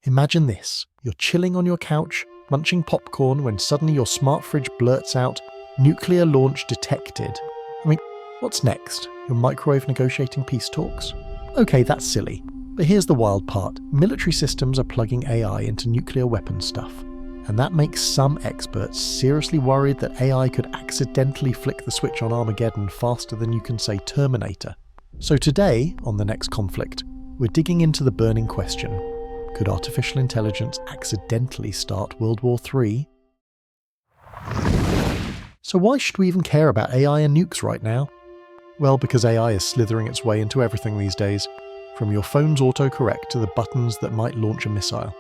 Imagine this. You're chilling on your couch, munching popcorn when suddenly your smart fridge blurts out, "Nuclear launch detected." I mean, what's next? Your microwave negotiating peace talks? Okay, that's silly. But here's the wild part. Military systems are plugging AI into nuclear weapon stuff. And that makes some experts seriously worried that AI could accidentally flick the switch on Armageddon faster than you can say Terminator. So today, on The Next Conflict, we're digging into the burning question: could artificial intelligence accidentally start World War III? So why should we even care about AI and nukes right now? Well, because AI is slithering its way into everything these days, from your phone's autocorrect to the buttons that might launch a missile.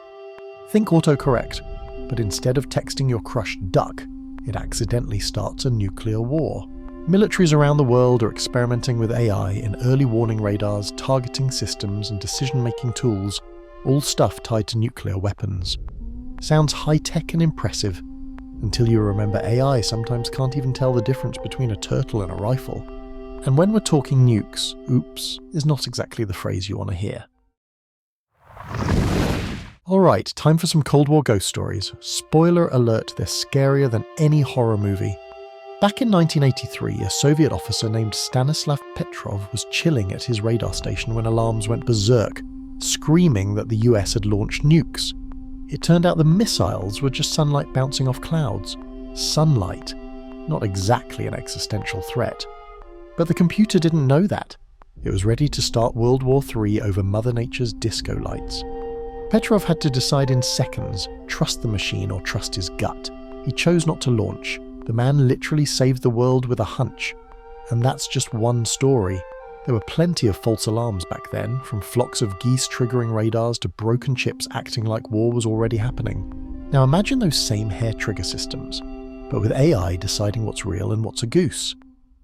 Think autocorrect, but instead of texting your crush duck, it accidentally starts a nuclear war. Militaries around the world are experimenting with AI in early warning radars, targeting systems, and decision-making tools, all stuff tied to nuclear weapons. Sounds high-tech and impressive, until you remember AI sometimes can't even tell the difference between a turtle and a rifle. And when we're talking nukes, oops is not exactly the phrase you want to hear. Alright, time for some Cold War ghost stories. Spoiler alert, they're scarier than any horror movie. Back in 1983, a Soviet officer named Stanislav Petrov was chilling at his radar station when alarms went berserk, screaming that the US had launched nukes. It turned out the missiles were just sunlight bouncing off clouds. Sunlight. Not exactly an existential threat. But the computer didn't know that. It was ready to start World War III over Mother Nature's disco lights. Petrov had to decide in seconds, trust the machine or trust his gut. He chose not to launch. The man literally saved the world with a hunch. And that's just one story. There were plenty of false alarms back then, from flocks of geese triggering radars to broken chips acting like war was already happening. Now imagine those same hair trigger systems, but with AI deciding what's real and what's a goose.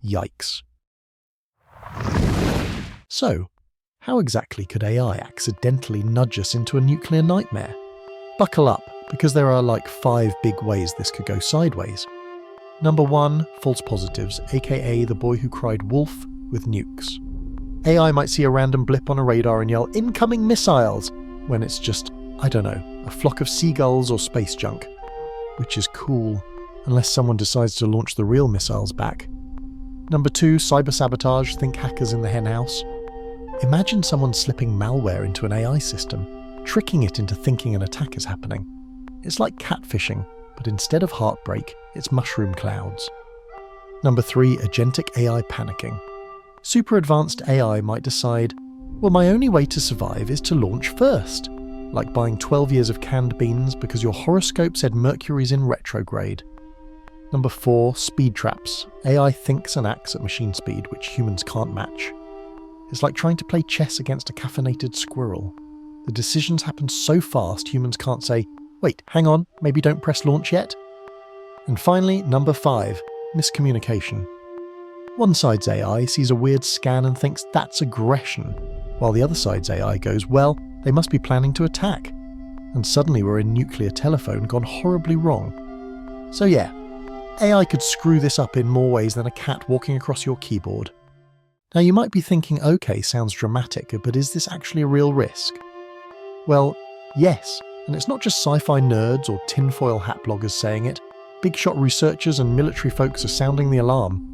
Yikes. So, how exactly could AI accidentally nudge us into a nuclear nightmare? Buckle up, because there are like 5 big ways this could go sideways. Number 1, false positives, aka the boy who cried wolf with nukes. AI might see a random blip on a radar and yell, "Incoming missiles!" when it's just, I don't know, a flock of seagulls or space junk. Which is cool, unless someone decides to launch the real missiles back. Number 2, cyber sabotage, think hackers in the henhouse. Imagine someone slipping malware into an AI system, tricking it into thinking an attack is happening. It's like catfishing, but instead of heartbreak, it's mushroom clouds. Number 3, agentic AI panicking. Super advanced AI might decide, well, my only way to survive is to launch first. Like buying 12 years of canned beans because your horoscope said Mercury's in retrograde. Number 4, speed traps. AI thinks and acts at machine speed, which humans can't match. It's like trying to play chess against a caffeinated squirrel. The decisions happen so fast humans can't say, wait, hang on, maybe don't press launch yet? And finally, number 5, miscommunication. One side's AI sees a weird scan and thinks that's aggression, while the other side's AI goes, well, they must be planning to attack. And suddenly we're in nuclear telephone gone horribly wrong. So yeah, AI could screw this up in more ways than a cat walking across your keyboard. Now you might be thinking, okay, sounds dramatic, but is this actually a real risk? Well, yes, and it's not just sci-fi nerds or tinfoil hat bloggers saying it. Big shot researchers and military folks are sounding the alarm.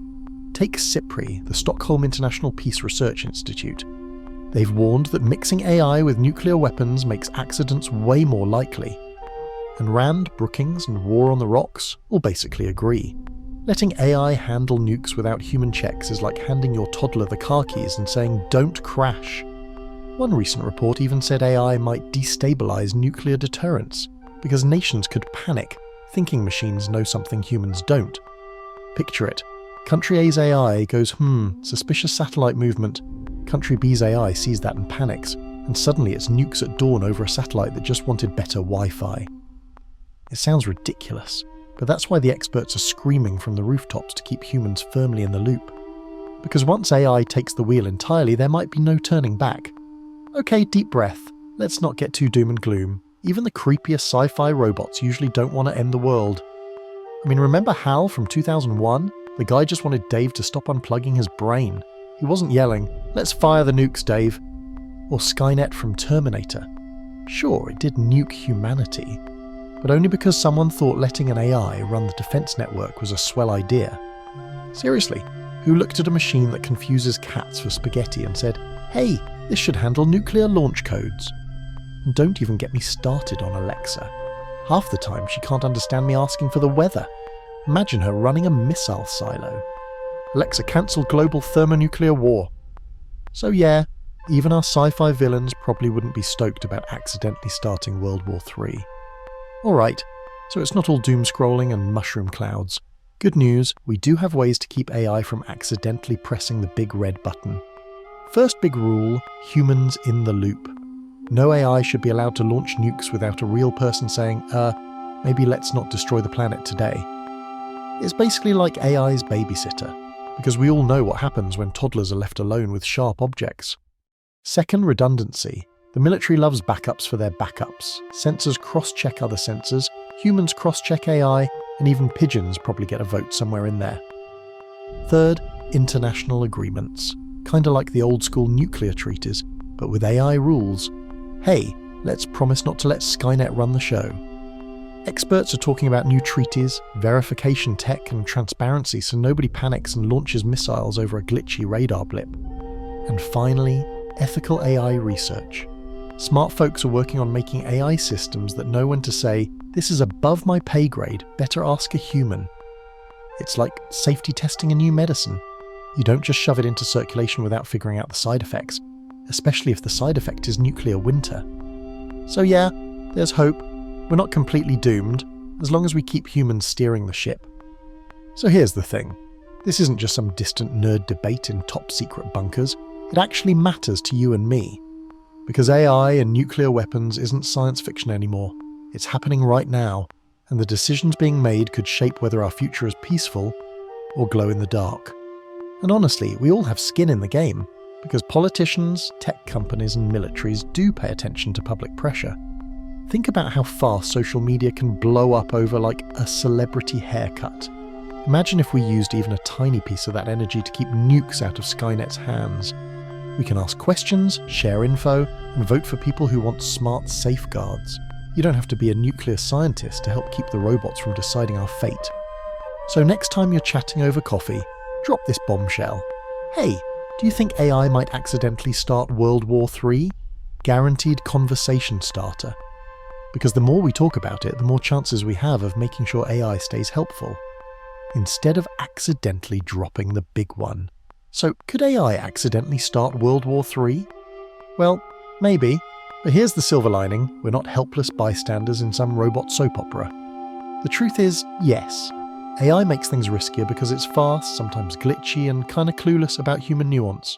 Take SIPRI, the Stockholm International Peace Research Institute. They've warned that mixing AI with nuclear weapons makes accidents way more likely. And Rand, Brookings, and War on the Rocks all basically agree. Letting AI handle nukes without human checks is like handing your toddler the car keys and saying, don't crash. One recent report even said AI might destabilize nuclear deterrence, because nations could panic, thinking machines know something humans don't. Picture it. Country A's AI goes, suspicious satellite movement. Country B's AI sees that and panics, and suddenly it's nukes at dawn over a satellite that just wanted better Wi-Fi. It sounds ridiculous, but that's why the experts are screaming from the rooftops to keep humans firmly in the loop. Because once AI takes the wheel entirely, there might be no turning back. Okay, deep breath. Let's not get too doom and gloom. Even the creepiest sci-fi robots usually don't want to end the world. I mean, remember HAL from 2001? The guy just wanted Dave to stop unplugging his brain. He wasn't yelling, "Let's fire the nukes, Dave." Or Skynet from Terminator. Sure, it did nuke humanity, but only because someone thought letting an AI run the defense network was a swell idea. Seriously, who looked at a machine that confuses cats for spaghetti and said, "Hey, this should handle nuclear launch codes"? And don't even get me started on Alexa. Half the time she can't understand me asking for the weather. Imagine her running a missile silo. Alexa, cancel global thermonuclear war. So yeah, even our sci-fi villains probably wouldn't be stoked about accidentally starting World War III. Alright, so it's not all doom-scrolling and mushroom clouds. Good news, we do have ways to keep AI from accidentally pressing the big red button. First big rule, humans in the loop. No AI should be allowed to launch nukes without a real person saying, maybe let's not destroy the planet today. It's basically like AI's babysitter, because we all know what happens when toddlers are left alone with sharp objects. Second, redundancy. The military loves backups for their backups. Sensors cross-check other sensors, humans cross-check AI, and even pigeons probably get a vote somewhere in there. Third, international agreements. Kinda like the old-school nuclear treaties, but with AI rules. Hey, let's promise not to let Skynet run the show. Experts are talking about new treaties, verification tech, and transparency so nobody panics and launches missiles over a glitchy radar blip. And finally, ethical AI research. Smart folks are working on making AI systems that know when to say, "This is above my pay grade, better ask a human." It's like safety testing a new medicine. You don't just shove it into circulation without figuring out the side effects, especially if the side effect is nuclear winter. So yeah, there's hope. We're not completely doomed, as long as we keep humans steering the ship. So here's the thing. This isn't just some distant nerd debate in top-secret bunkers. It actually matters to you and me. Because AI and nuclear weapons isn't science fiction anymore. It's happening right now, and the decisions being made could shape whether our future is peaceful or glow in the dark. And honestly, we all have skin in the game, because politicians, tech companies, and militaries do pay attention to public pressure. Think about how fast social media can blow up over like a celebrity haircut. Imagine if we used even a tiny piece of that energy to keep nukes out of Skynet's hands. We can ask questions, share info, and vote for people who want smart safeguards. You don't have to be a nuclear scientist to help keep the robots from deciding our fate. So next time you're chatting over coffee, drop this bombshell. Hey, do you think AI might accidentally start World War III? Guaranteed conversation starter. Because the more we talk about it, the more chances we have of making sure AI stays helpful, instead of accidentally dropping the big one. So could AI accidentally start World War III? Well, maybe. But here's the silver lining, we're not helpless bystanders in some robot soap opera. The truth is, yes, AI makes things riskier because it's fast, sometimes glitchy, and kinda clueless about human nuance.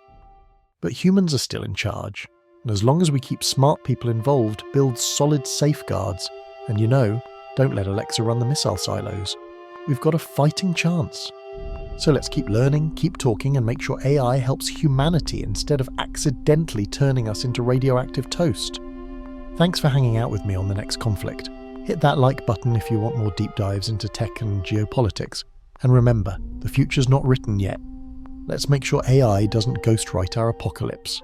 But humans are still in charge. And as long as we keep smart people involved, build solid safeguards, and don't let Alexa run the missile silos, we've got a fighting chance. So let's keep learning, keep talking, and make sure AI helps humanity instead of accidentally turning us into radioactive toast. Thanks for hanging out with me on The Next Conflict. Hit that like button if you want more deep dives into tech and geopolitics. And remember, the future's not written yet. Let's make sure AI doesn't ghostwrite our apocalypse.